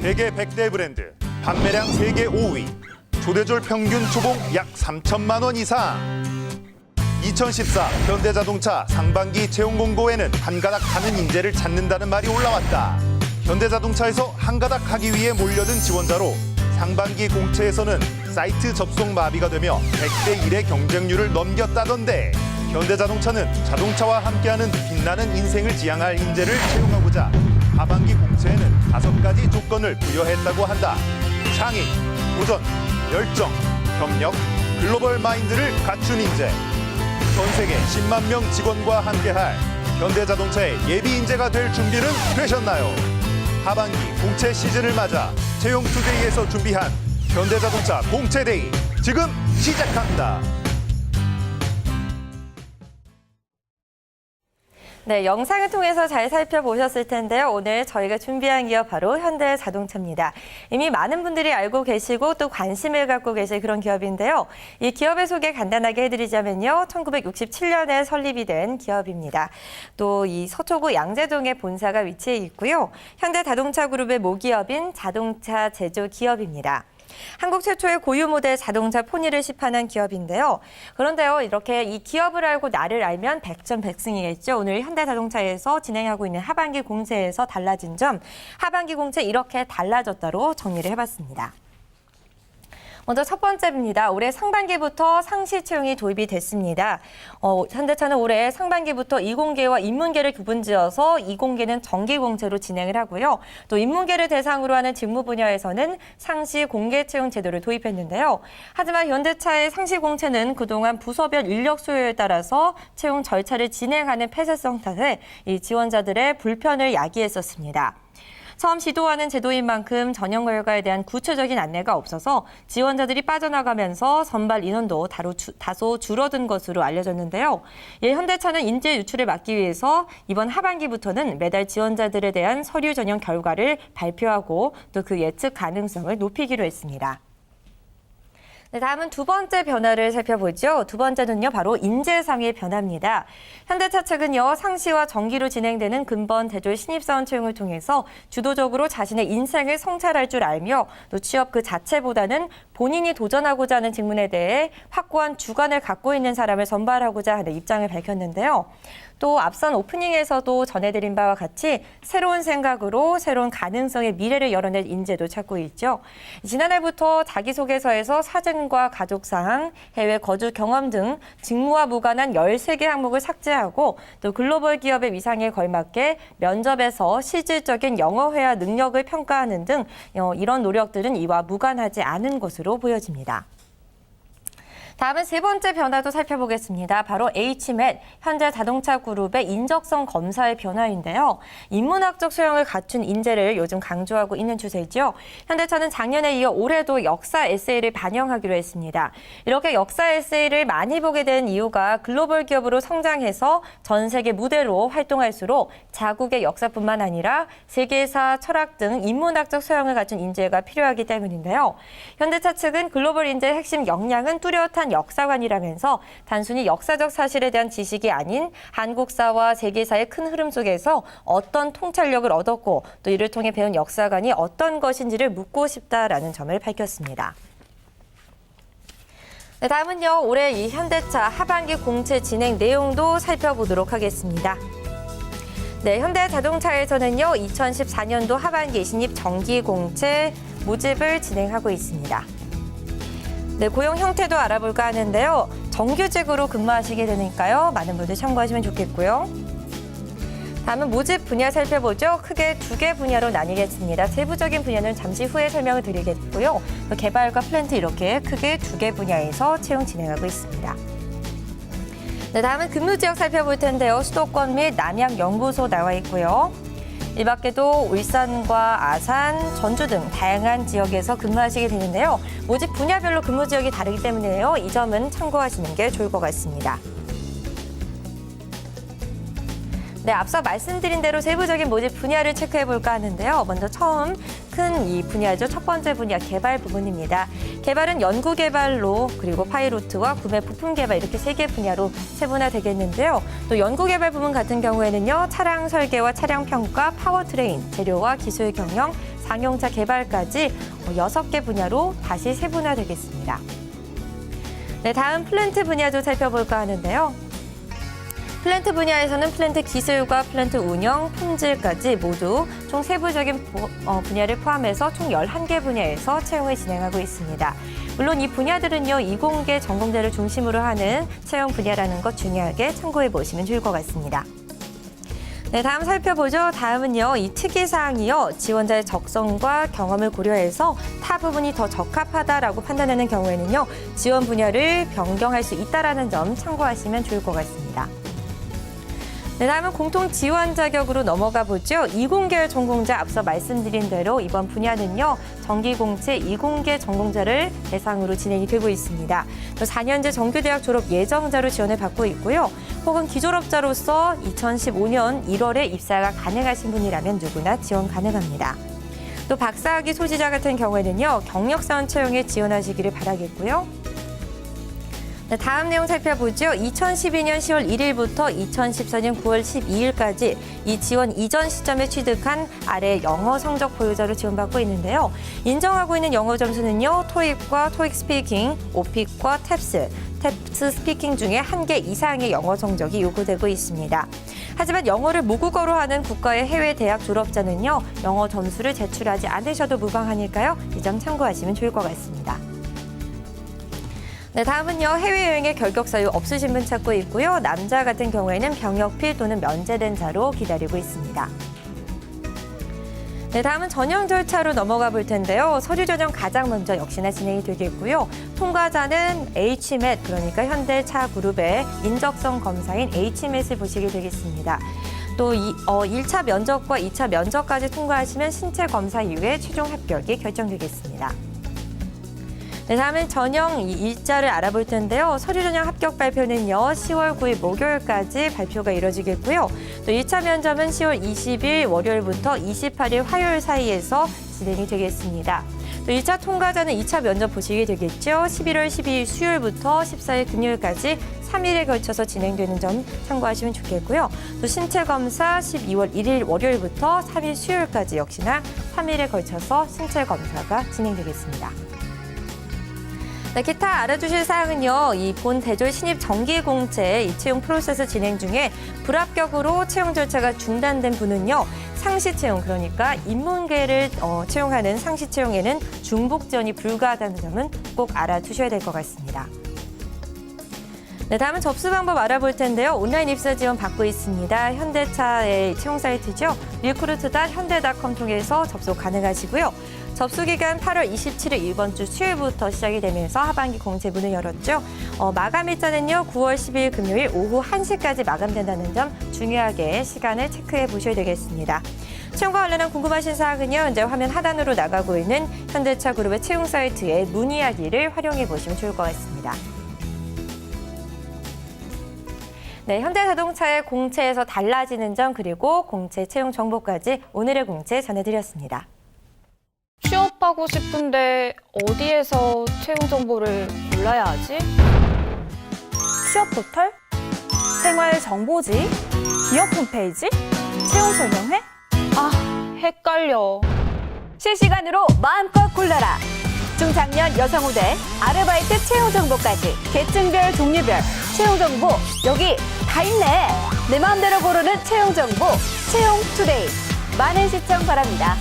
세계 100대 브랜드, 판매량 세계 5위, 조대졸 평균 초봉 약 3천만 원 이상. 2014 현대자동차 상반기 채용 공고에는 한가닥 하는 인재를 찾는다는 말이 올라왔다. 현대자동차에서 한가닥 하기 위해 몰려든 지원자로 상반기 공채에서는 사이트 접속 마비가 되며 100대 1의 경쟁률을 넘겼다던데, 현대자동차는 자동차와 함께하는 빛나는 인생을 지향할 인재를 채용하고자 하반기 공채에는 5가지 조건을 부여했다고 한다. 창의, 도전, 열정, 협력, 글로벌 마인드를 갖춘 인재. 전 세계 10만 명 직원과 함께할 현대자동차의 예비 인재가 될 준비는 되셨나요? 하반기 공채 시즌을 맞아 채용투데이에서 준비한 현대자동차 공채데이 지금 시작합니다. 네, 영상을 통해서 잘 살펴보셨을 텐데요. 오늘 저희가 준비한 기업 바로 현대자동차입니다. 이미 많은 분들이 알고 계시고 또 관심을 갖고 계실 그런 기업인데요. 이 기업의 소개 간단하게 해드리자면요. 1967년에 설립이 된 기업입니다. 또 이 서초구 양재동에 본사가 위치해 있고요. 현대자동차 그룹의 모기업인 자동차 제조 기업입니다. 한국 최초의 고유 모델 자동차 포니를 시판한 기업인데요. 그런데요, 이렇게 이 기업을 알고 나를 알면 백전백승이겠죠. 오늘 현대자동차에서 진행하고 있는 하반기 공채에서 달라진 점, 하반기 공채 이렇게 달라졌다로 정리를 해봤습니다. 먼저 첫 번째입니다. 올해 상반기부터 상시 채용이 도입이 됐습니다. 현대차는 올해 상반기부터 이공계와 인문계를 구분지어서 이공계는 정기공채로 진행을 하고요. 또 인문계를 대상으로 하는 직무 분야에서는 상시 공개 채용 제도를 도입했는데요. 하지만 현대차의 상시 공채는 그동안 부서별 인력 수요에 따라서 채용 절차를 진행하는 폐쇄성 탓에 이 지원자들의 불편을 야기했었습니다. 처음 시도하는 제도인 만큼 전형 결과에 대한 구체적인 안내가 없어서 지원자들이 빠져나가면서 선발 인원도 다소 줄어든 것으로 알려졌는데요. 현대차는 인재 유출을 막기 위해서 이번 하반기부터는 매달 지원자들에 대한 서류 전형 결과를 발표하고 또 그 예측 가능성을 높이기로 했습니다. 네, 다음은 두 번째 변화를 살펴보죠. 두 번째는요, 바로 인재상의 변화입니다. 현대차 측은요, 상시와 정기로 진행되는 근본 대졸 신입사원 채용을 통해서 주도적으로 자신의 인생을 성찰할 줄 알며 또 취업 그 자체보다는 본인이 도전하고자 하는 직문에 대해 확고한 주관을 갖고 있는 사람을 선발하고자 하는 입장을 밝혔는데요. 또 앞선 오프닝에서도 전해드린 바와 같이 새로운 생각으로 새로운 가능성의 미래를 열어낼 인재도 찾고 있죠. 지난해부터 자기소개서에서 사진과 가족사항, 해외 거주 경험 등 직무와 무관한 13개 항목을 삭제하고 또 글로벌 기업의 위상에 걸맞게 면접에서 실질적인 영어 회화 능력을 평가하는 등 이런 노력들은 이와 무관하지 않은 것으로 보여집니다. 다음은 세 번째 변화도 살펴보겠습니다. 바로 HMAT, 현대자동차그룹의 인적성 검사의 변화인데요. 인문학적 소양을 갖춘 인재를 요즘 강조하고 있는 추세죠. 현대차는 작년에 이어 올해도 역사 에세이를 반영하기로 했습니다. 이렇게 역사 에세이를 많이 보게 된 이유가 글로벌 기업으로 성장해서 전 세계 무대로 활동할수록 자국의 역사뿐만 아니라 세계사, 철학 등 인문학적 소양을 갖춘 인재가 필요하기 때문인데요. 현대차 측은 글로벌 인재의 핵심 역량은 뚜렷한 역사관이라면서 단순히 역사적 사실에 대한 지식이 아닌 한국사와 세계사의 큰 흐름 속에서 어떤 통찰력을 얻었고 또 이를 통해 배운 역사관이 어떤 것인지를 묻고 싶다라는 점을 밝혔습니다. 네, 다음은요, 올해 이 현대차 하반기 공채 진행 내용도 살펴보도록 하겠습니다. 네, 현대자동차에서는요, 2014년도 하반기 신입 정기 공채 모집을 진행하고 있습니다. 네, 고용 형태도 알아볼까 하는데요. 정규직으로 근무하시게 되니까요. 많은 분들 참고하시면 좋겠고요. 다음은 모집 분야 살펴보죠. 크게 2개 분야로 나뉘겠습니다. 세부적인 분야는 잠시 후에 설명을 드리겠고요. 개발과 플랜트 이렇게 크게 2개 분야에서 채용 진행하고 있습니다. 네, 다음은 근무 지역 살펴볼 텐데요. 수도권 및 남양 연구소 나와 있고요. 이 밖에도 울산과 아산, 전주 등 다양한 지역에서 근무하시게 되는데요. 모집 분야별로 근무 지역이 다르기 때문에요. 이 점은 참고하시는 게 좋을 것 같습니다. 네, 앞서 말씀드린 대로 세부적인 모집 분야를 체크해 볼까 하는데요. 먼저 처음 큰 이 분야죠. 첫 번째 분야 개발 부분입니다. 개발은 연구 개발로 그리고 파이로트와 구매 부품 개발 이렇게 3개 분야로 세분화되겠는데요. 또 연구 개발 부분 같은 경우에는요. 차량 설계와 차량 평가, 파워트레인, 재료와 기술 경영, 상용차 개발까지 6개 분야로 다시 세분화되겠습니다. 네, 다음 플랜트 분야도 살펴볼까 하는데요. 플랜트 분야에서는 플랜트 기술과 플랜트 운영, 품질까지 모두 총 세부적인 분야를 포함해서 총 11개 분야에서 채용을 진행하고 있습니다. 물론 이 분야들은요, 이공계 전공자를 중심으로 하는 채용 분야라는 것 중요하게 참고해 보시면 좋을 것 같습니다. 네, 다음 살펴보죠. 다음은요, 이 특이사항이요, 지원자의 적성과 경험을 고려해서 타 부분이 더 적합하다라고 판단하는 경우에는요, 지원 분야를 변경할 수 있다라는 점 참고하시면 좋을 것 같습니다. 네, 다음은 공통 지원 자격으로 넘어가 보죠. 이공계열 전공자 앞서 말씀드린 대로 이번 분야는요, 정기공채 이공계 전공자를 대상으로 진행이 되고 있습니다. 또 4년제 정규대학 졸업 예정자로 지원을 받고 있고요. 혹은 기졸업자로서 2015년 1월에 입사가 가능하신 분이라면 누구나 지원 가능합니다. 또 박사학위 소지자 같은 경우에는요, 경력사원 채용에 지원하시기를 바라겠고요. 네, 다음 내용 살펴보죠. 2012년 10월 1일부터 2014년 9월 12일까지 이 지원 이전 시점에 취득한 아래 영어 성적 보유자로 지원받고 있는데요. 인정하고 있는 영어 점수는요, 토익과 토익 스피킹, 오픽과 탭스 스피킹 중에 1개 이상의 영어 성적이 요구되고 있습니다. 하지만 영어를 모국어로 하는 국가의 해외 대학 졸업자는요, 영어 점수를 제출하지 않으셔도 무방하니까요. 이 점 참고하시면 좋을 것 같습니다. 네, 다음은요, 해외여행의 결격 사유 없으신 분 찾고 있고요. 남자 같은 경우에는 병역필 또는 면제된 자로 기다리고 있습니다. 네, 다음은 전형 절차로 넘어가 볼 텐데요. 서류 전형 가장 먼저 역시나 진행이 되겠고요. 통과자는 HMAT, 그러니까 현대차 그룹의 인적성 검사인 HMAT을 보시게 되겠습니다. 또 1차 면접과 2차 면접까지 통과하시면 신체 검사 이후에 최종 합격이 결정되겠습니다. 네, 다음은 전형 일자를 알아볼 텐데요. 서류 전형 합격 발표는요, 10월 9일 목요일까지 발표가 이뤄지겠고요. 또 1차 면접은 10월 20일 월요일부터 28일 화요일 사이에서 진행이 되겠습니다. 또 1차 통과자는 2차 면접 보시게 되겠죠. 11월 12일 수요일부터 14일 금요일까지 3일에 걸쳐서 진행되는 점 참고하시면 좋겠고요. 또 신체 검사 12월 1일 월요일부터 3일 수요일까지 역시나 3일에 걸쳐서 신체 검사가 진행되겠습니다. 네, 기타 알아주실 사항은요, 이 본 대졸 신입 정기공채 이 채용 프로세스 진행 중에 불합격으로 채용 절차가 중단된 분은요, 상시 채용, 그러니까 인문계를 채용하는 상시 채용에는 중복 지원이 불가하다는 점은 꼭 알아두셔야 될 것 같습니다. 네, 다음은 접수 방법 알아볼 텐데요. 온라인 입사 지원 받고 있습니다. 현대차의 채용 사이트죠. recruit.현대.com 통해서 접속 가능하시고요. 접수 기간 8월 27일 이번 주 수요일부터 시작이 되면서 하반기 공채 문을 열었죠. 마감 일자는요, 9월 10일 금요일 오후 1시까지 마감된다는 점 중요하게 시간을 체크해 보셔야 되겠습니다. 채용과 관련한 궁금하신 사항은요, 현재 화면 하단으로 나가고 있는 현대차 그룹의 채용 사이트의 문의하기를 활용해 보시면 좋을 것 같습니다. 네, 현대자동차의 공채에서 달라지는 점, 그리고 공채 채용 정보까지 오늘의 공채 전해드렸습니다. 취업하고 싶은데 어디에서 채용 정보를 골라야 하지? 취업 포털? 생활 정보지? 기업 홈페이지? 채용 설명회? 아, 헷갈려. 실시간으로 마음껏 골라라. 중장년 여성 후대 아르바이트 채용 정보까지 계층별 종류별 채용 정보 여기 다 있네. 내 마음대로 고르는 채용 정보 채용 투데이. 많은 시청 바랍니다.